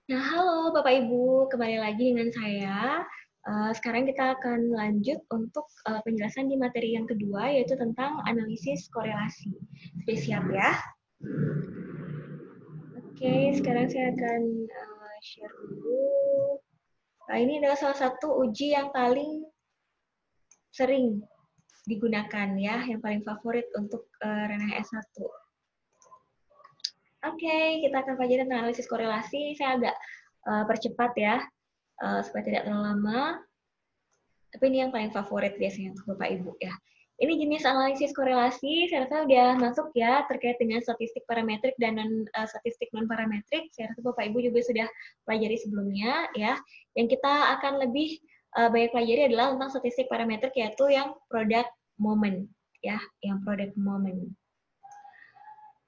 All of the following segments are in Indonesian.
Nah, halo Bapak Ibu, kembali lagi dengan saya. Sekarang kita akan lanjut untuk penjelasan di materi yang kedua, yaitu tentang analisis korelasi. Sudah siap ya? Oke, sekarang saya akan share dulu. Nah, ini adalah salah satu uji yang paling sering digunakan ya, yang paling favorit untuk ranah S1. Oke, kita akan pelajari tentang analisis korelasi. Saya agak percepat ya, supaya tidak terlalu lama. Tapi ini yang paling favorit biasanya untuk Bapak Ibu ya. Ini jenis analisis korelasi, saya rasa udah masuk ya terkait dengan statistik parametrik dan statistik non parametrik. Saya rasa Bapak Ibu juga sudah pelajari sebelumnya ya. Yang kita akan lebih banyak pelajari adalah tentang statistik parametrik, yaitu yang product moment ya, yang product moment.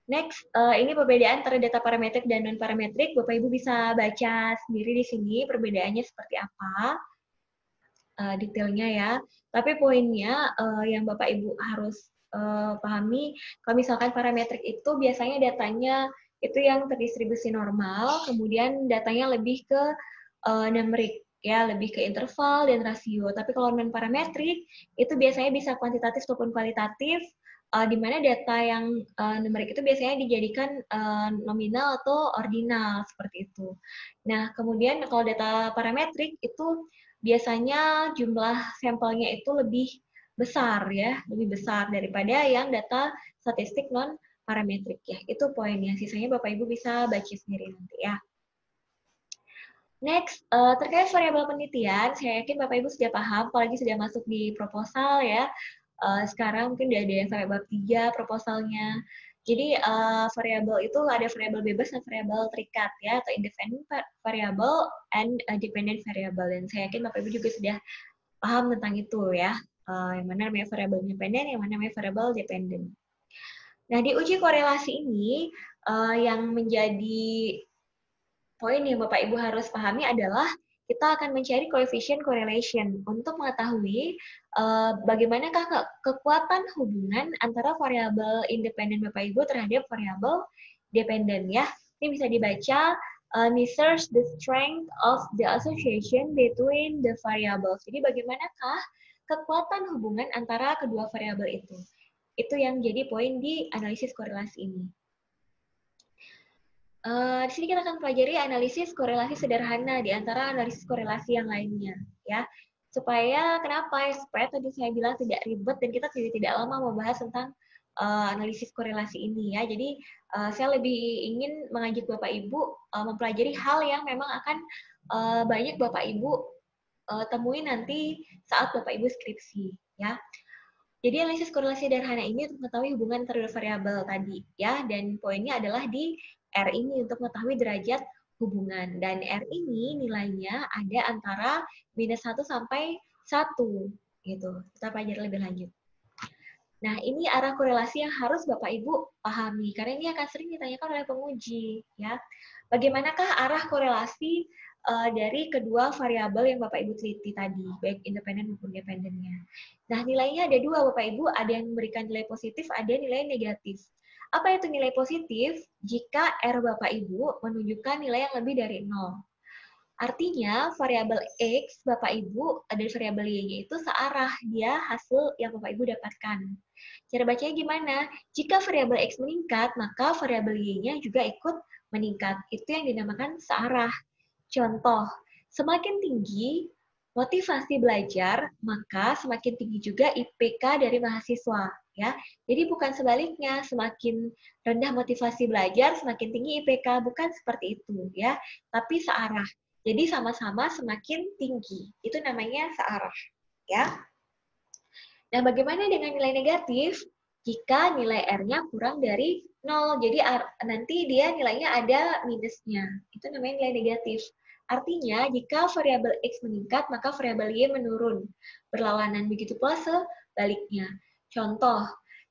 Next, ini perbedaan antara data parametrik dan non parametrik. Bapak Ibu bisa baca sendiri di sini perbedaannya seperti apa detailnya ya. Tapi poinnya yang Bapak Ibu harus pahami, kalau misalkan parametrik itu biasanya datanya itu yang terdistribusi normal, kemudian datanya lebih ke numerik ya, lebih ke interval dan rasio. Tapi kalau non parametrik itu biasanya bisa kuantitatif maupun kualitatif, di mana data yang numerik itu biasanya dijadikan nominal atau ordinal seperti itu. Nah, kemudian kalau data parametrik itu biasanya jumlah sampelnya itu lebih besar ya, lebih besar daripada yang data statistik non parametrik ya. Itu poinnya. Sisanya Bapak Ibu bisa baca sendiri nanti ya. Next, terkait variabel penelitian, saya yakin Bapak Ibu sudah paham, apalagi sudah masuk di proposal ya. Sekarang mungkin udah ada yang sampai bab 3 proposalnya. Jadi variabel itu ada variabel bebas dan variabel terikat ya, atau independent variable and dependent variable. Dan saya yakin Bapak Ibu juga sudah paham tentang itu ya. Yang mana namanya variabel independen, yang mana namanya variabel dependent. Nah, di uji korelasi ini yang menjadi poin yang Bapak Ibu harus pahami adalah kita akan mencari coefficient correlation untuk mengetahui bagaimanakah kekuatan hubungan antara variabel independen Bapak Ibu terhadap variabel dependen ya. Ini bisa dibaca measures the strength of the association between the variables. Jadi bagaimanakah kekuatan hubungan antara kedua variabel itu. Itu yang jadi poin di analisis korelasi ini. Di sini kita akan pelajari analisis korelasi sederhana di antara analisis korelasi yang lainnya, ya. Supaya kenapa? Supaya tadi saya bilang tidak ribet dan kita tidak lama membahas tentang analisis korelasi ini, ya. Jadi saya lebih ingin mengajak Bapak Ibu mempelajari hal yang memang akan banyak Bapak Ibu temui nanti saat Bapak Ibu skripsi, ya. Jadi analisis korelasi sederhana ini untuk mengetahui hubungan antara dua variabel tadi ya, dan poinnya adalah di R ini untuk mengetahui derajat hubungan, dan R ini nilainya ada antara -1 sampai 1 gitu. Kita pelajari lebih lanjut. Nah, ini arah korelasi yang harus Bapak Ibu pahami karena ini akan sering ditanyakan oleh penguji ya. Bagaimanakah arah korelasi dari kedua variabel yang Bapak Ibu teliti tadi, baik independen maupun dependennya. Nah, nilainya ada dua Bapak Ibu, ada yang memberikan nilai positif, ada nilai negatif. Apa itu nilai positif? Jika R Bapak Ibu menunjukkan nilai yang lebih dari 0. Artinya, variabel X Bapak Ibu dari variabel Y-nya itu searah dia hasil yang Bapak Ibu dapatkan. Cara bacanya gimana? Jika variabel X meningkat, maka variabel Y-nya juga ikut meningkat. Itu yang dinamakan searah. Contoh, semakin tinggi motivasi belajar, maka semakin tinggi juga IPK dari mahasiswa. Ya, jadi bukan sebaliknya, semakin rendah motivasi belajar, semakin tinggi IPK, bukan seperti itu ya, tapi searah. Jadi sama-sama semakin tinggi. Itu namanya searah, ya. Nah, bagaimana dengan nilai negatif? Jika nilai R-nya kurang dari 0, jadi nanti dia nilainya ada minusnya. Itu namanya nilai negatif. Artinya, jika variabel X meningkat, maka variabel Y menurun. Berlawanan, begitu pula sebaliknya. Contoh,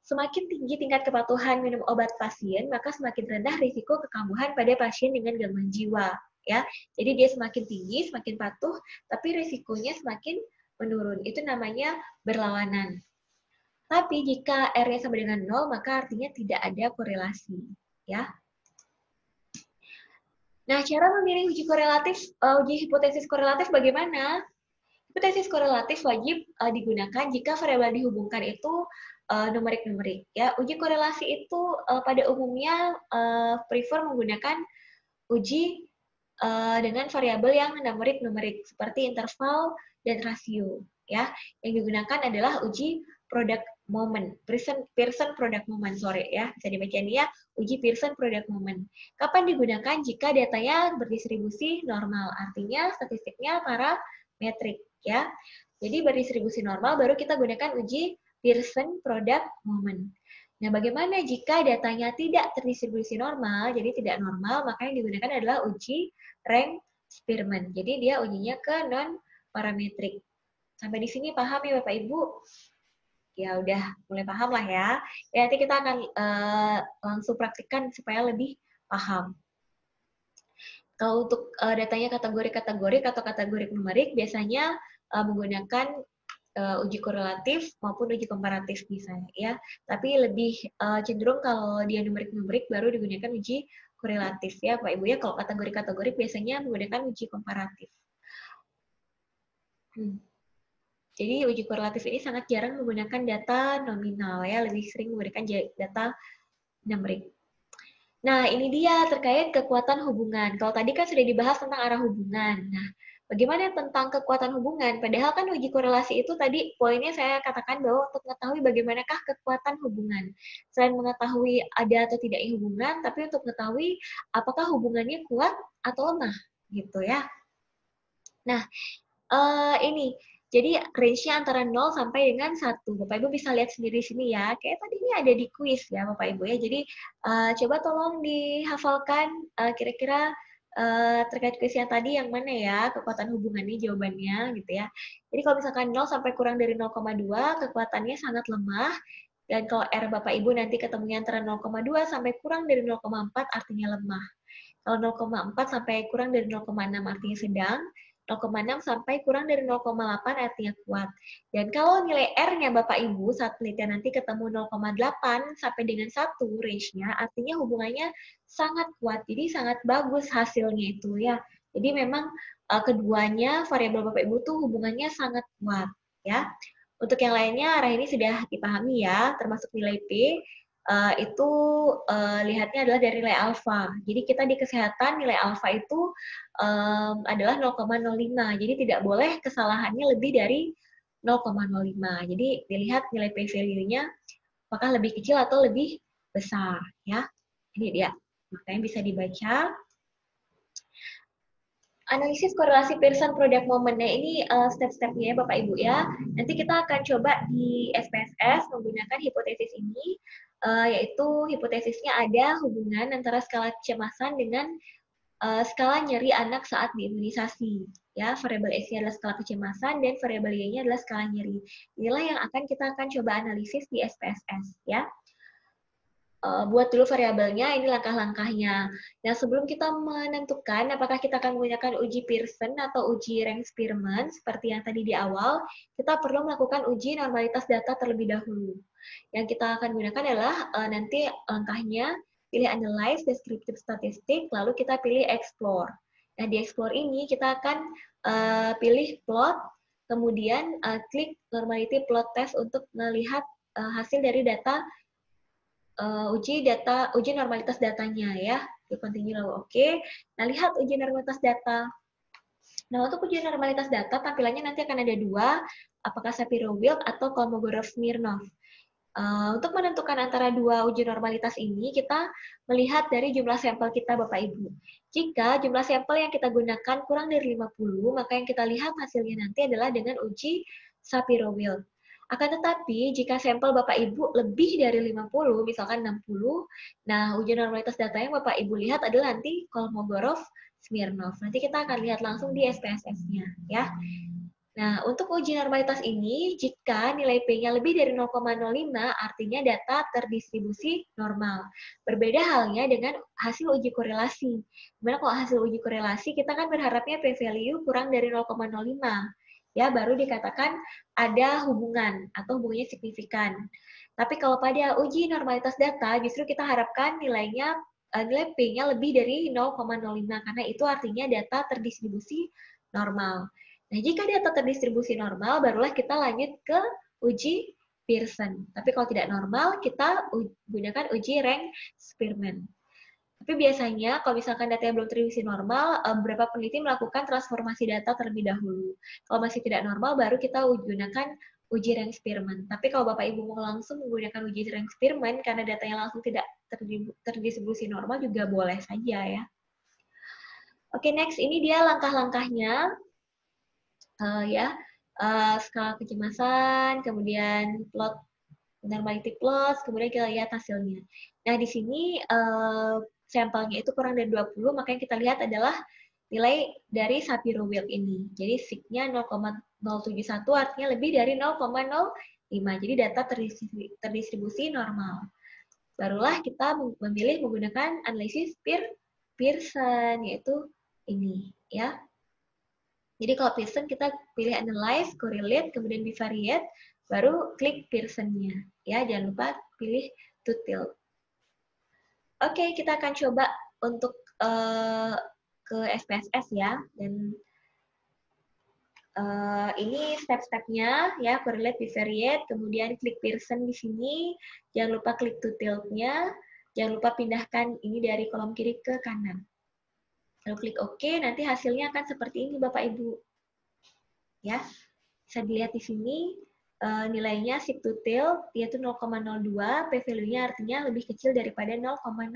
semakin tinggi tingkat kepatuhan minum obat pasien, maka semakin rendah risiko kekambuhan pada pasien dengan gangguan jiwa. Ya, jadi dia semakin tinggi, semakin patuh, tapi risikonya semakin menurun. Itu namanya berlawanan. Tapi jika R-nya sama dengan 0, maka artinya tidak ada korelasi. Ya. Nah, cara memilih uji korelatif, uji hipotesis korelatif bagaimana? Hipotesis korelatif wajib digunakan jika variabel dihubungkan itu numerik-numerik. Ya, uji korelasi itu pada umumnya prefer menggunakan uji dengan variabel yang numerik-numerik seperti interval dan rasio. Ya, yang digunakan adalah uji product moment, Pearson product moment, sorry ya, bisa dibaca ini ya, uji Pearson product moment. Kapan digunakan? Jika datanya berdistribusi normal, artinya statistiknya parametrik ya. Jadi berdistribusi normal baru kita gunakan uji Pearson product moment. Nah, bagaimana jika datanya tidak terdistribusi normal, jadi tidak normal, maka yang digunakan adalah uji rank Spearman. Jadi dia ujinya ke non-parametrik. Sampai di sini paham ya Bapak Ibu? Ya udah mulai paham lah ya. Ya nanti kita akan langsung praktikkan supaya lebih paham. Kalau untuk datanya kategori-kategori atau kategori numerik, biasanya menggunakan uji korelatif maupun uji komparatif misalnya ya. Tapi lebih cenderung kalau dia numerik-numerik baru digunakan uji korelatif ya Pak Ibu ya. Kalau kategori-kategori biasanya menggunakan uji komparatif. Jadi uji korelatif ini sangat jarang menggunakan data nominal ya, lebih sering menggunakan data numerik. Nah, ini dia terkait kekuatan hubungan. Kalau tadi kan sudah dibahas tentang arah hubungan. Nah, bagaimana tentang kekuatan hubungan? Padahal kan uji korelasi itu tadi poinnya saya katakan bahwa untuk mengetahui bagaimanakah kekuatan hubungan. Selain mengetahui ada atau tidak hubungan, tapi untuk mengetahui apakah hubungannya kuat atau lemah, gitu ya. Nah, ini, jadi range-nya antara 0 sampai dengan 1. Bapak Ibu bisa lihat sendiri sini ya. Kayak tadi ini ada di kuis ya Bapak Ibu ya. Jadi coba tolong dihafalkan kira-kira terkait kuis yang tadi yang mana ya kekuatan hubungannya jawabannya gitu ya. Jadi kalau misalkan 0 sampai kurang dari 0,2 kekuatannya sangat lemah. Dan kalau R Bapak Ibu nanti ketemunya antara 0,2 sampai kurang dari 0,4 artinya lemah. Kalau 0,4 sampai kurang dari 0,6 artinya sedang, 0,6 sampai kurang dari 0,8 artinya kuat. Dan kalau nilai R-nya Bapak Ibu saat penelitian nanti ketemu 0,8 sampai dengan 1 range-nya, artinya hubungannya sangat kuat. Jadi sangat bagus hasilnya itu ya. Jadi memang keduanya variabel Bapak Ibu tuh hubungannya sangat kuat ya. Untuk yang lainnya arah ini sudah dipahami ya, termasuk nilai P itu lihatnya adalah dari nilai alfa. Jadi kita di kesehatan nilai alfa itu adalah 0,05. Jadi tidak boleh kesalahannya lebih dari 0,05. Jadi dilihat nilai P value-nya apakah lebih kecil atau lebih besar ya. Ini dia. Makanya bisa dibaca. Analisis korelasi Pearson product moment. Nah, ini step-stepnya ya Bapak Ibu ya. Nanti kita akan coba di SPSS menggunakan hipotesis ini, yaitu hipotesisnya ada hubungan antara skala kecemasan dengan skala nyeri anak saat diimunisasi. Ya, variabel S-nya adalah skala kecemasan dan variabel Y-nya adalah skala nyeri. Inilah yang kita akan coba analisis di SPSS ya. Buat dulu variabelnya, ini langkah-langkahnya. Nah, sebelum kita menentukan apakah kita akan menggunakan uji Pearson atau uji rank Spearman, seperti yang tadi di awal, kita perlu melakukan uji normalitas data terlebih dahulu. Yang kita akan gunakan adalah nanti langkahnya, pilih Analyze, Descriptive Statistic, lalu kita pilih Explore. Nah, di Explore ini kita akan pilih Plot, kemudian klik Normality Plot Test untuk melihat hasil dari data uji normalitas datanya ya. Continue lalu oke. Nah, lihat uji normalitas data. Nah, untuk uji normalitas data tampilannya nanti akan ada dua, apakah Shapiro-Wilk atau Kolmogorov-Smirnov. Untuk menentukan antara dua uji normalitas ini, kita melihat dari jumlah sampel kita Bapak Ibu. Jika jumlah sampel yang kita gunakan kurang dari 50, maka yang kita lihat hasilnya nanti adalah dengan uji Shapiro-Wilk. Akan tetapi, jika sampel Bapak Ibu lebih dari 50, misalkan 60, nah uji normalitas data yang Bapak Ibu lihat adalah nanti Kolmogorov-Smirnov. Nanti kita akan lihat langsung di SPSS-nya ya. Nah, untuk uji normalitas ini, jika nilai P-nya lebih dari 0,05, artinya data terdistribusi normal. Berbeda halnya dengan hasil uji korelasi. Dimana kalau hasil uji korelasi, kita kan berharapnya P-value kurang dari 0,05. Ya, baru dikatakan ada hubungan atau hubungannya signifikan. Tapi kalau pada uji normalitas data, justru kita harapkan nilainya nilai P-nya lebih dari 0,05 karena itu artinya data terdistribusi normal. Nah, jika data terdistribusi normal, barulah kita lanjut ke uji Pearson. Tapi kalau tidak normal, kita gunakan uji rank Spearman. Tapi biasanya kalau misalkan data yang belum terdistribusi normal, beberapa peneliti melakukan transformasi data terlebih dahulu. Kalau masih tidak normal, baru kita gunakan uji rank Spearman. Tapi kalau Bapak Ibu mau langsung menggunakan uji rank Spearman karena datanya langsung tidak terdistribusi normal juga boleh saja ya. Oke, next ini dia langkah-langkahnya ya. Skala kecemasan, kemudian plot normality plot, kemudian kita lihat hasilnya. Nah, di sini sampelnya itu kurang dari 20, makanya kita lihat adalah nilai dari Shapiro-Wilk ini. Jadi sig-nya 0,071 artinya lebih dari 0,05. Jadi data terdistribusi normal. Barulah kita memilih menggunakan analisis Pearson, yaitu ini ya. Jadi kalau Pearson kita pilih analyze, correlate, kemudian bivariate, baru klik Pearson-nya. Ya, jangan lupa pilih to tilt. Oke, kita akan coba untuk ke SPSS ya. Dan ini step-stepnya ya, correlate, bivariate, kemudian klik Pearson di sini. Jangan lupa klik to tilt-nya. Jangan lupa pindahkan ini dari kolom kiri ke kanan. Lalu klik OK, nanti hasilnya akan seperti ini Bapak Ibu. Ya, bisa dilihat di sini nilainya sig to tilt yaitu 0,02, p-value-nya artinya lebih kecil daripada 0,05.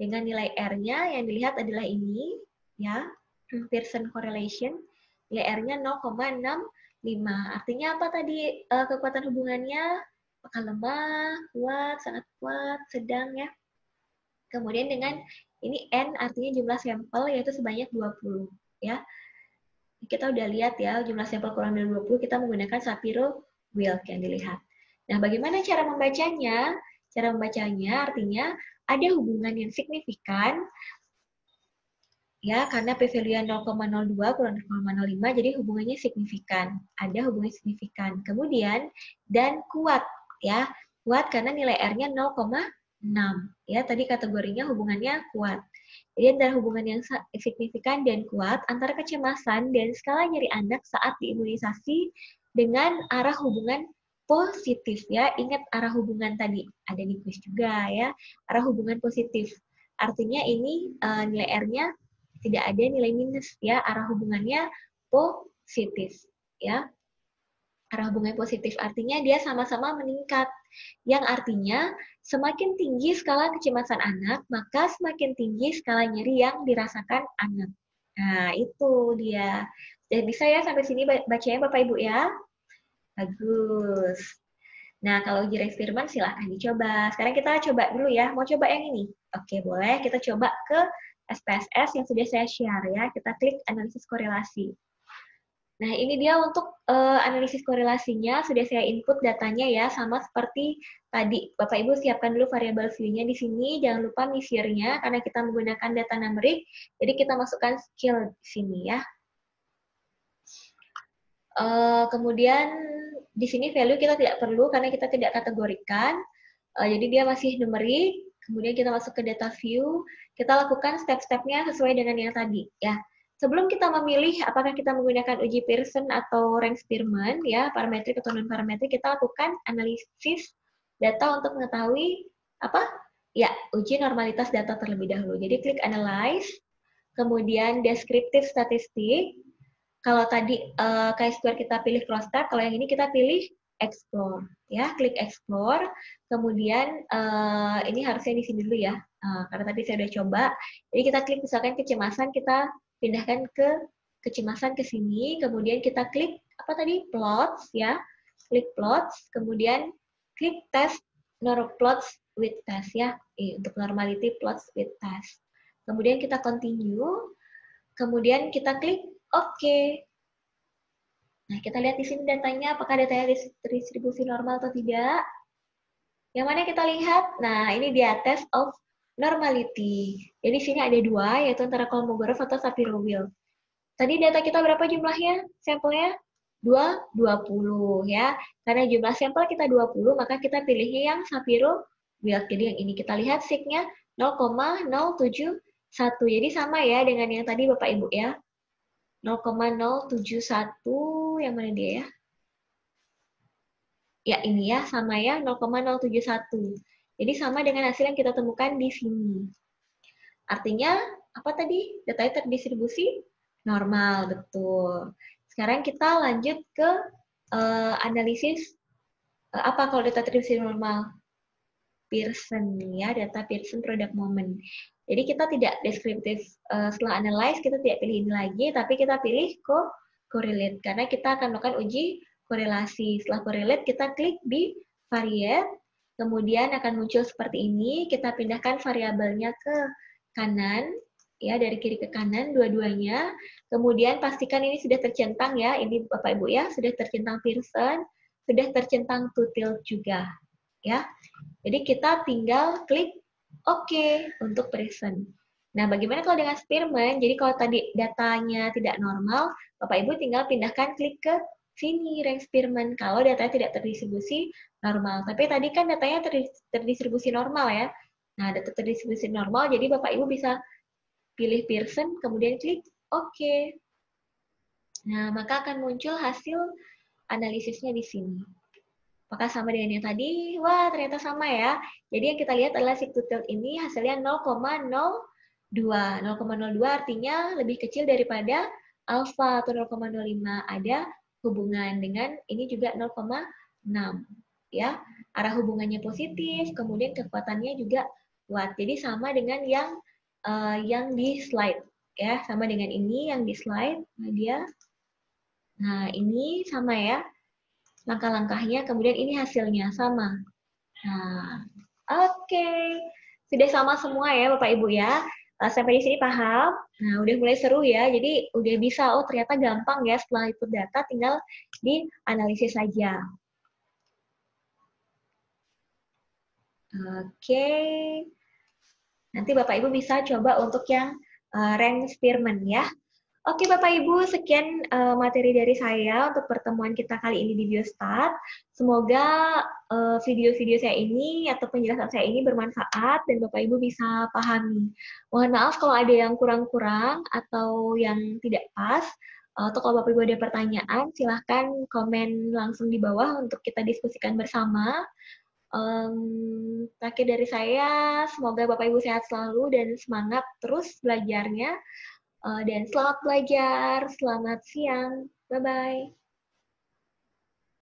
Dengan nilai R-nya yang dilihat adalah ini, ya, Pearson correlation, nilai R-nya 0,65. Artinya apa tadi kekuatan hubungannya? Apakah lemah, kuat, sangat kuat, sedang ya. Kemudian dengan ini N artinya jumlah sampel yaitu sebanyak 20 ya. Kita udah lihat ya jumlah sampel kurang dari 20 kita menggunakan Shapiro-Wilk yang dilihat. Nah, bagaimana cara membacanya? Cara membacanya artinya ada hubungan yang signifikan ya karena p-value 0,02 kurang dari 0,05 jadi hubungannya signifikan. Ada hubungan signifikan. Kemudian dan kuat ya. Kuat karena nilai R-nya 0,6 ya. Tadi kategorinya hubungannya kuat. Jadi ada hubungan yang signifikan dan kuat antara kecemasan dan skala nyeri anak saat diimunisasi dengan arah hubungan positif ya. Ingat arah hubungan tadi, ada di quiz juga ya. Arah hubungan positif. Artinya ini nilai R-nya tidak ada nilai minus ya, arah hubungannya positif ya. Arah hubungan positif artinya dia sama-sama meningkat. Yang artinya semakin tinggi skala kecemasan anak, maka semakin tinggi skala nyeri yang dirasakan anak. Nah, itu dia. Jadi bisa ya sampai sini bacanya Bapak Ibu ya? Bagus. Nah, kalau uji eksperimen silahkan dicoba. Sekarang kita coba dulu ya. Mau coba yang ini? Oke, boleh. Kita coba ke SPSS yang sudah saya share ya. Kita klik analisis korelasi. Nah, ini dia untuk analisis korelasinya, sudah saya input datanya ya, sama seperti tadi. Bapak Ibu siapkan dulu variabel view-nya di sini, jangan lupa measure-nya, karena kita menggunakan data numerik, jadi kita masukkan skill di sini ya. Kemudian di sini value kita tidak perlu, karena kita tidak kategorikan, jadi dia masih numerik, kemudian kita masuk ke data view, kita lakukan step-stepnya sesuai dengan yang tadi ya. Sebelum kita memilih apakah kita menggunakan uji Pearson atau rank Spearman, ya parametrik atau non parametrik, kita lakukan analisis data untuk mengetahui apa? Ya, uji normalitas data terlebih dahulu. Jadi klik analyze, kemudian descriptive statistik. Kalau tadi chi-square kita pilih cross-tab, kalau yang ini kita pilih explore, ya klik explore. Kemudian ini harusnya di sini dulu ya, karena tadi saya udah coba. Jadi kita klik misalkan kecemasan, kita pindahkan ke kecemasan ke sini, kemudian kita klik apa tadi plots ya, klik plots, kemudian klik test plots with test ya, untuk normality plots with test. Kemudian kita continue, kemudian kita klik OK. Nah, kita lihat di sini datanya, apakah datanya distribusi normal atau tidak. Yang mana kita lihat? Nah, ini dia test of normality. Jadi sini ada dua, yaitu antara Kolmogorov atau Shapiro-Wilk. Tadi data kita berapa jumlahnya? Sampelnya? 20 ya. Karena jumlah sampel kita 20, maka kita pilihnya yang Shapiro-Wilk. Jadi yang ini kita lihat sig-nya 0,071. Jadi sama ya dengan yang tadi Bapak Ibu ya. 0,071 yang mana dia ya? Ya ini ya, sama ya 0,071. Jadi sama dengan hasil yang kita temukan di sini. Artinya apa tadi? Datanya terdistribusi normal, betul. Sekarang kita lanjut ke analisis apa kalau data terdistribusi normal? Pearson ya, data Pearson product moment. Jadi kita tidak deskriptif setelah analyze, kita tidak pilih ini lagi, tapi kita pilih correlate karena kita akan melakukan uji korelasi. Setelah correlate kita klik di variate, kemudian akan muncul seperti ini. Kita pindahkan variabelnya ke kanan, ya dari kiri ke kanan dua-duanya. Kemudian pastikan ini sudah tercentang ya, ini Bapak Ibu ya, sudah tercentang Pearson, sudah tercentang two-tilt juga, ya. Jadi kita tinggal klik OK untuk present. Nah, bagaimana kalau dengan Spearman? Jadi kalau tadi datanya tidak normal, Bapak Ibu tinggal pindahkan klik ke sini, rank Spearman, kalau datanya tidak terdistribusi normal. Tapi tadi kan datanya terdistribusi normal ya. Nah, data terdistribusi normal, jadi Bapak Ibu bisa pilih Pearson, kemudian klik OK. Nah, maka akan muncul hasil analisisnya di sini. Apakah sama dengan yang tadi? Wah, ternyata sama ya. Jadi yang kita lihat adalah sigtutil ini hasilnya 0,02. 0,02 artinya lebih kecil daripada alfa atau 0,05. Ada hubungan dengan ini juga 0,6. Ya, arah hubungannya positif, kemudian kekuatannya juga kuat. Jadi sama dengan yang di slide. Ya, sama dengan ini yang di slide. Nah, ini sama ya. Langkah-langkahnya, kemudian ini hasilnya sama. Nah, oke. Sudah sama semua ya Bapak Ibu ya. Sampai di sini paham? Nah, udah mulai seru ya. Jadi udah bisa, oh ternyata gampang ya setelah input data tinggal dianalisis saja. Oke. Nanti Bapak Ibu bisa coba untuk yang rank Spearman ya. Oke Bapak Ibu, sekian materi dari saya untuk pertemuan kita kali ini di Biostat. Semoga video-video saya ini atau penjelasan saya ini bermanfaat dan Bapak Ibu bisa pahami. Mohon maaf kalau ada yang kurang-kurang atau yang tidak pas. Atau kalau Bapak Ibu ada pertanyaan, silahkan komen langsung di bawah untuk kita diskusikan bersama. Terakhir dari saya, semoga Bapak Ibu sehat selalu dan semangat terus belajarnya. Dan selamat belajar, selamat siang, bye-bye.